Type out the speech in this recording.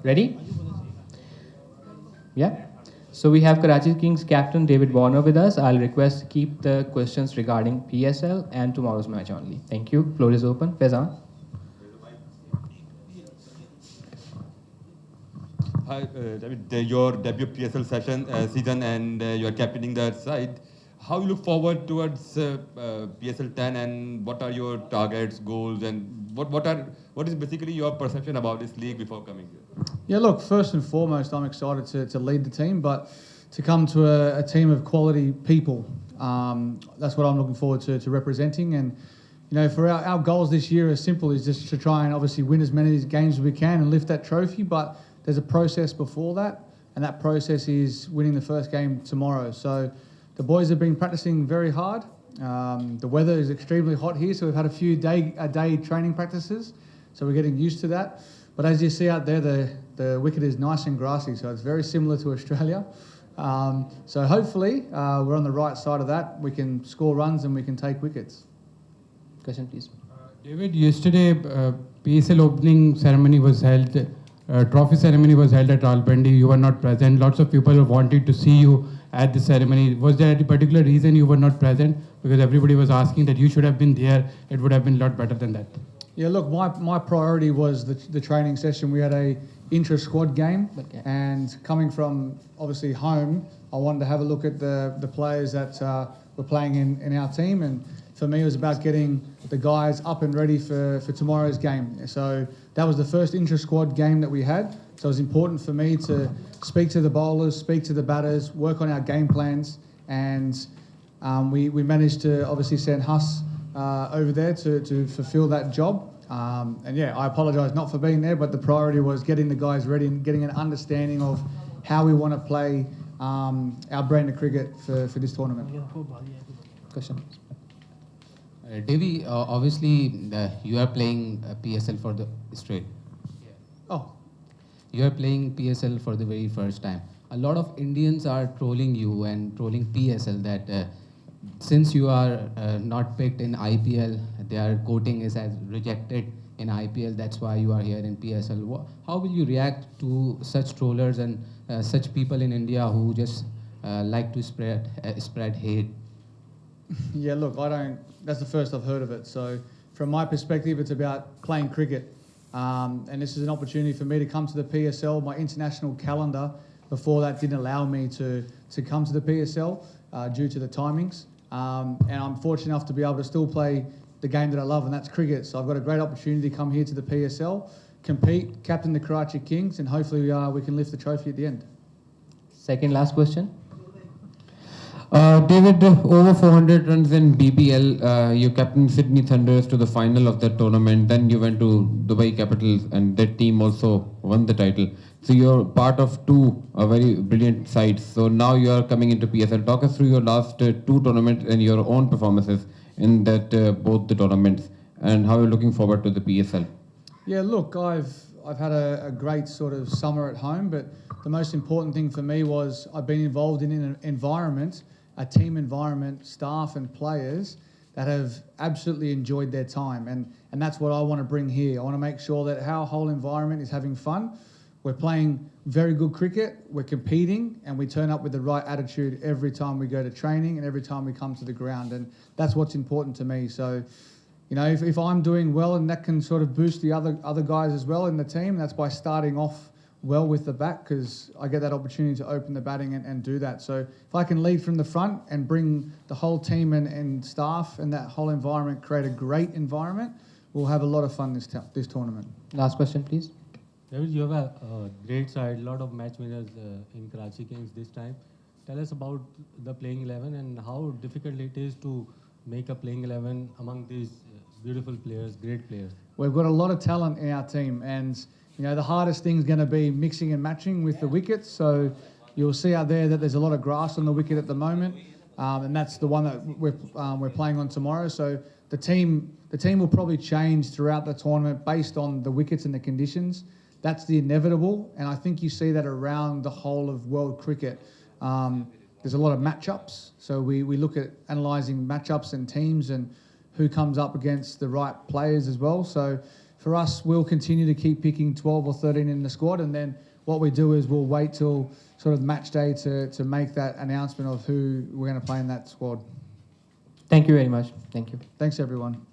Ready? Yeah. So we have Karachi Kings captain David Warner with us. I'll request to keep the questions regarding PSL and tomorrow's match only. Thank you. Floor is open. Faizan. Hi, David. Your debut PSL season, and you are captaining the side. How you look forward towards PSL 10, and what are your targets, goals, and what is basically your perception about this league before coming here? Yeah, look, first and foremost, I'm excited to lead the team, but to come to a team of quality people, that's what I'm looking forward to representing. And, you know, for our goals this year are simple, is just to try and obviously win as many games as we can and lift that trophy, but there's a process before that, and that process is winning the first game tomorrow. So the boys have been practicing very hard. The weather is extremely hot here, so we've had a few day training practices, so we're getting used to that. But as you see out there, the wicket is nice and grassy, so it's very similar to Australia. So hopefully we're on the right side of that. We can score runs and we can take wickets. Question, please. David, yesterday PSL opening ceremony was held. Trophy ceremony was held at Rawalpindi. You were not present. Lots of people wanted to see you at the ceremony. Was there any particular reason you were not present? Because everybody was asking that you should have been there. It would have been a lot better than that. Yeah, look, my priority was the training session. We had a intra-squad game, and coming from obviously home, I wanted to have a look at the players that were playing in our team, and for me it was about getting the guys up and ready for tomorrow's game. So that was the first intra-squad game that we had, so it was important for me to speak to the bowlers, speak to the batters, work on our game plans, and we managed to obviously send Huss over there to fulfill that job. And yeah, I apologise not for being there, but the priority was getting the guys ready and getting an understanding of how we want to play our brand of cricket for this tournament. Question. Devi, obviously you are playing PSL for the straight. Oh. You are playing PSL for the very first time. A lot of Indians are trolling you and trolling PSL that since you are not picked in IPL, their quoting is as rejected in IPL. That's why you are here in PSL. How will you react to such trollers and such people in India who just like to spread hate? Yeah, look, that's the first I've heard of it. So from my perspective, it's about playing cricket. And this is an opportunity for me to come to the PSL. My international calendar before that didn't allow me to come to the PSL due to the timings. And I'm fortunate enough to be able to still play the game that I love, and that's cricket. So I've got a great opportunity to come here to the PSL, compete, captain the Karachi Kings, and hopefully we can lift the trophy at the end. Second last question. David, over 400 runs in BBL. You captained Sydney Thunders to the final of that tournament. Then you went to Dubai Capitals, and that team also won the title. So you're part of two very brilliant sides. So now you are coming into PSL. Talk us through your last two tournaments and your own performances in that both the tournaments, and how you're looking forward to the PSL. Yeah, look, I've had a great sort of summer at home, but the most important thing for me was I've been involved in an environment, a team environment, staff and players that have absolutely enjoyed their time. And that's what I want to bring here. I want to make sure that our whole environment is having fun. We're playing very good cricket, we're competing, and we turn up with the right attitude every time we go to training and every time we come to the ground. And that's what's important to me. So, you know, if I'm doing well, and that can sort of boost the other guys as well in the team, that's by starting off well with the bat, because I get that opportunity to open the batting and do that. So if I can lead from the front and bring the whole team and staff and that whole environment, create a great environment, we'll have a lot of fun this tournament. Last question, please. David, you have a great side, a lot of match winners in Karachi Kings this time. Tell us about the playing 11 and how difficult it is to make a playing 11 among these beautiful players, great players. We've got a lot of talent in our team, and you know the hardest thing is going to be mixing and matching with the wickets. So you'll see out there that there's a lot of grass on the wicket at the moment, and that's the one that we're playing on tomorrow. So the team will probably change throughout the tournament based on the wickets and the conditions. That's the inevitable, and I think you see that around the whole of world cricket. there's a lot of matchups. So we look at analysing matchups and teams and who comes up against the right players as well. So for us, we'll continue to keep picking 12 or 13 in the squad, and then what we do is we'll wait till sort of match day to make that announcement of who we're going to play in that squad. Thank you very much. Thank you. Thanks, everyone.